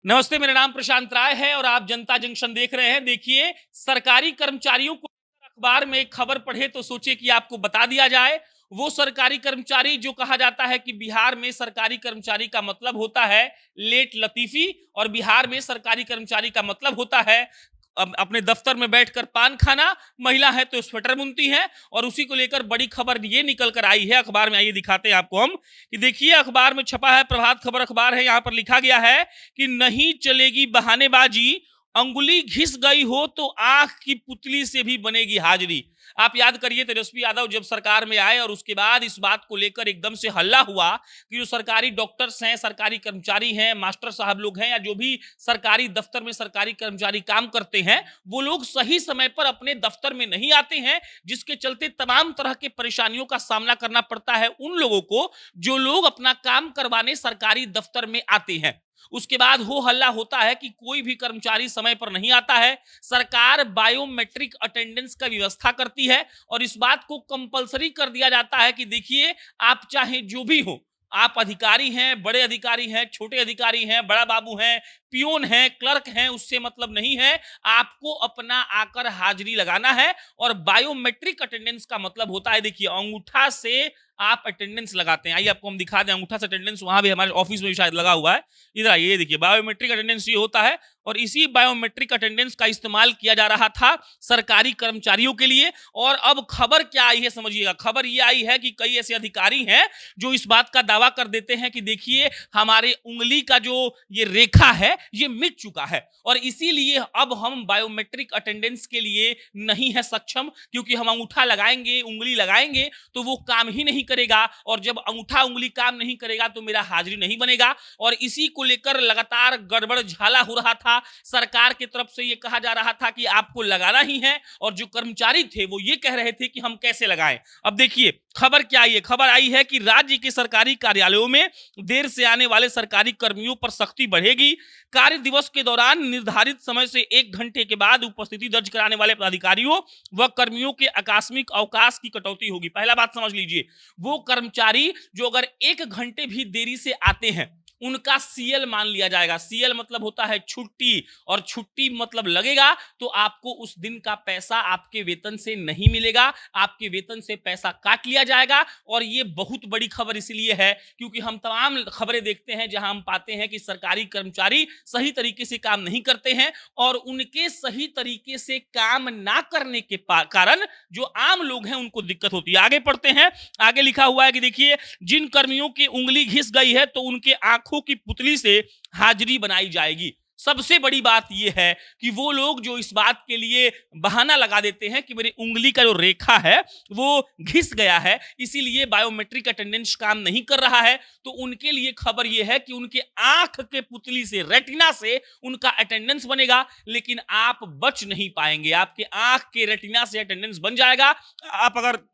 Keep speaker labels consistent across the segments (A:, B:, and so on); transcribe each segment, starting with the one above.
A: नमस्ते, मेरा नाम प्रशांत राय है और आप जनता जंक्शन देख रहे हैं। देखिए, सरकारी कर्मचारियों को अखबार में एक खबर पढ़े तो सोचे कि आपको बता दिया जाए। वो सरकारी कर्मचारी जो कहा जाता है कि बिहार में सरकारी कर्मचारी का मतलब होता है लेट लतीफी, और बिहार में सरकारी कर्मचारी का मतलब होता है अपने दफ्तर में बैठकर पान खाना। महिला है तो स्वेटर बुनती है, और उसी को लेकर बड़ी खबर ये निकल कर आई है अखबार में। आइए दिखाते हैं आपको हम कि देखिए, अखबार में छपा है, प्रभात खबर अखबार है। यहाँ पर लिखा गया है कि नहीं चलेगी बहानेबाजी, अंगुली घिस गई हो तो आंख की पुतली से भी बनेगी हाजिरी। आप याद करिए, तेजस्वी यादव जब सरकार में आए और उसके बाद इस बात को लेकर एकदम से हल्ला हुआ कि जो सरकारी डॉक्टर्स हैं, सरकारी कर्मचारी हैं, मास्टर साहब लोग हैं, या जो भी सरकारी दफ्तर में सरकारी कर्मचारी काम करते हैं, वो लोग सही समय पर अपने दफ्तर में नहीं आते हैं, जिसके चलते तमाम तरह के परेशानियों का सामना करना पड़ता है उन लोगों को जो लोग अपना काम करवाने सरकारी दफ्तर में आते हैं। उसके बाद हो हल्ला होता है कि कोई भी कर्मचारी समय पर नहीं आता है। सरकार बायोमेट्रिक अटेंडेंस का व्यवस्था करती है और इस बात को कंपलसरी कर दिया जाता है कि देखिए, आप चाहे जो भी हो, आप अधिकारी हैं, बड़े अधिकारी हैं, छोटे अधिकारी हैं, बड़ा बाबू हैं, पियोन हैं, क्लर्क हैं, उससे मतलब नहीं है। आपको अपना आकर हाजिरी लगाना है। और बायोमेट्रिक अटेंडेंस का मतलब होता है, देखिए, अंगूठा से आप अटेंडेंस लगाते हैं। आइए आपको हम दिखा दें अंगूठा से अटेंडेंस। वहां भी हमारे ऑफिस में भी शायद लगा हुआ है। इधर आइए, ये देखिए, बायोमेट्रिक अटेंडेंस ये होता है। और इसी बायोमेट्रिक अटेंडेंस का इस्तेमाल किया जा रहा था सरकारी कर्मचारियों के लिए। और अब खबर क्या आई है समझिएगा। खबर ये आई है कि कई ऐसे अधिकारी हैं जो इस बात का दावा कर देते हैं कि देखिए, हमारे उंगली का जो ये रेखा है ये मिट चुका है, और इसीलिए अब हम बायोमेट्रिक अटेंडेंस के लिए नहीं है सक्षम, क्योंकि हम अंगूठा लगाएंगे, उंगली लगाएंगे तो वो काम ही नहीं करेगा, और जब अंगूठा उंगली काम नहीं करेगा तो मेरा हाजिरी नहीं बनेगा। और इसी को लेकर लगातार गड़बड़ झाला हो रहा था। सरकार की तरफ से ये कहा जा रहा था कि आपको लगाना ही है, और जो कर्मचारी थे वो ये कह रहे थे कि हम कैसे लगाएं। अब देखिए, खबर क्या आई है। खबर आई है कि राज्य के सरकारी कार्यालयों में देर से आने वाले सरकारी कर्मियों पर सख्ती बढ़ेगी। कार्य दिवस के दौरान निर्धारित समय से 1 घंटे के बाद उपस्थिति दर्ज कराने वाले पदाधिकारियों व कर्मियों के आकस्मिक अवकाश की कटौती होगी। पहला बात समझ लीजिए, वो कर्मचारी जो अगर 1 घंटे भी देरी से आते हैं, उनका सीएल मान लिया जाएगा। सीएल मतलब होता है छुट्टी, और छुट्टी मतलब लगेगा तो आपको उस दिन का पैसा आपके वेतन से नहीं मिलेगा, आपके वेतन से पैसा काट लिया जाएगा। और ये बहुत बड़ी खबर इसलिए है क्योंकि हम तमाम खबरें देखते हैं जहां हम पाते हैं कि सरकारी कर्मचारी सही तरीके से काम नहीं करते हैं, और उनके सही तरीके से काम ना करने के कारण जो आम लोग हैं उनको दिक्कत होती है। आगे पढ़ते हैं। आगे लिखा हुआ है कि देखिए, जिन कर्मियों की उंगली घिस गई है तो उनके आंखों की पुतली से हाजिरी बनाई जाएगी। सबसे बड़ी बात यह है कि वो लोग जो इस बात के लिए बहाना लगा देते हैं कि मेरी उंगली का जो रेखा है वो घिस गया है, इसीलिए बायोमेट्रिक अटेंडेंस काम नहीं कर रहा है, तो उनके लिए खबर यह है कि उनके आंख के पुतली से, रेटिना से उनका अटेंडेंस बनेगा, लेकिन आप बच नहीं पाएंगे। आपके आंख के रेटिना से अटेंडेंस बन जाएगा। आप अगर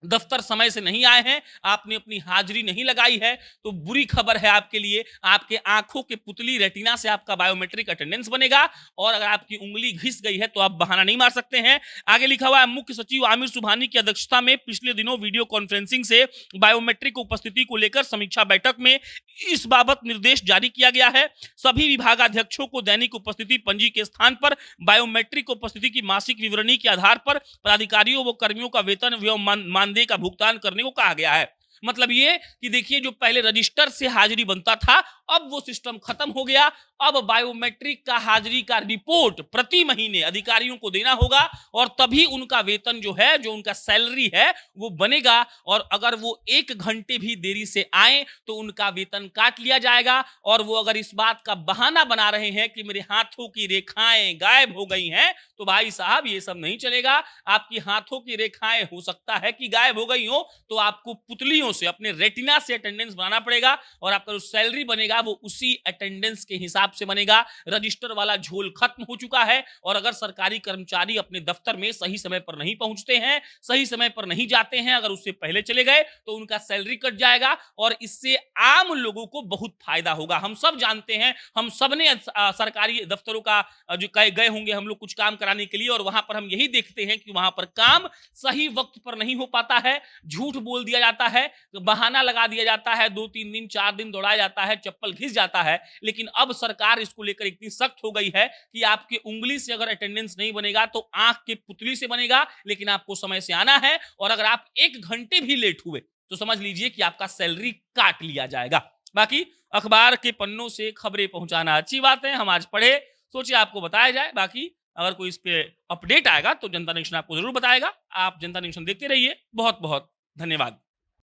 A: दफ्तर समय से नहीं आए हैं, आपने अपनी हाजिरी नहीं लगाई है, तो बुरी खबर है आपके लिए। आपके आंखों के पुतली, रेटिना से आपका बायोमेट्रिक अटेंडेंस बनेगा, और अगर आपकी उंगली घिस गई है तो आप बहाना नहीं मार सकते हैं। आगे लिखा हुआ है, मुख्य सचिव आमिर सुबहानी की अध्यक्षता में पिछले दिनों वीडियो कॉन्फ्रेंसिंग से बायोमेट्रिक उपस्थिति को लेकर समीक्षा बैठक में इस बाबत निर्देश जारी किया गया है। सभी विभागाध्यक्षों को दैनिक उपस्थिति पंजी के स्थान पर बायोमेट्रिक उपस्थिति की मासिक विवरणी के आधार पर पदाधिकारियों व कर्मियों का वेतन एवं मानदेय का भुगतान करने को कहा गया है। मतलब ये कि देखिए, जो पहले रजिस्टर से हाजिरी बनता था, अब वो सिस्टम खत्म हो गया। अब बायोमेट्रिक का हाजिरी का रिपोर्ट प्रति महीने अधिकारियों को देना होगा, और तभी उनका वेतन जो है, जो उनका सैलरी है, वो बनेगा। और अगर वो 1 घंटे भी देरी से आए तो उनका वेतन काट लिया जाएगा। और वो अगर इस बात का बहाना बना रहे हैं कि मेरे हाथों की रेखाएं गायब हो गई हैं, तो भाई साहब, ये सब नहीं चलेगा। आपकी हाथों की रेखाएं हो सकता है कि गायब हो गई हो, तो आपको पुतलियों से, अपने रेटिना से अटेंडेंस बनाना पड़ेगा, और आपका जो सैलरी बनेगा वो उसी अटेंडेंस के हिसाब से बनेगा। रजिस्टर वाला झोल खत्म हो चुका है। और अगर सरकारी कर्मचारी अपने दफ्तर में सही समय पर नहीं पहुंचते हैं, सही समय पर नहीं जाते हैं, अगर उससे पहले चले गए तो उनका सैलरी कट जाएगा, और इससे आम लोगों को बहुत फायदा होगा। हम सब जानते हैं, हम सब ने सरकारी दफ्तरों का जो गए होंगे हम लोग कुछ काम कराने के लिए, और वहां पर हम यही देखते हैं कि वहां पर काम सही वक्त पर नहीं हो पाता है, झूठ बोल दिया जाता है, तो बहाना लगा दिया जाता है, 2-3 दिन 4 दिन दौड़ाया जाता है, चप्पल घिस जाता है। लेकिन अब सरकार इसको लेकर इतनी सख्त हो गई है कि आपकी उंगली से अगर अटेंडेंस नहीं बनेगा तो आंख की पुतली से बनेगा, लेकिन आपको समय से आना है। और अगर आप 1 घंटे भी लेट हुए तो समझ लीजिए कि आपका सैलरी काट लिया जाएगा। बाकी अखबार के पन्नों से खबरें पहुंचाना अच्छी बात है, हम आज पढ़े, सोचिए आपको बताया जाए। बाकी अगर कोई इस पे अपडेट आएगा तो जनता जंक्शन आपको जरूर बताएगा। आप जनता जंक्शन देखते रहिए। बहुत बहुत धन्यवाद।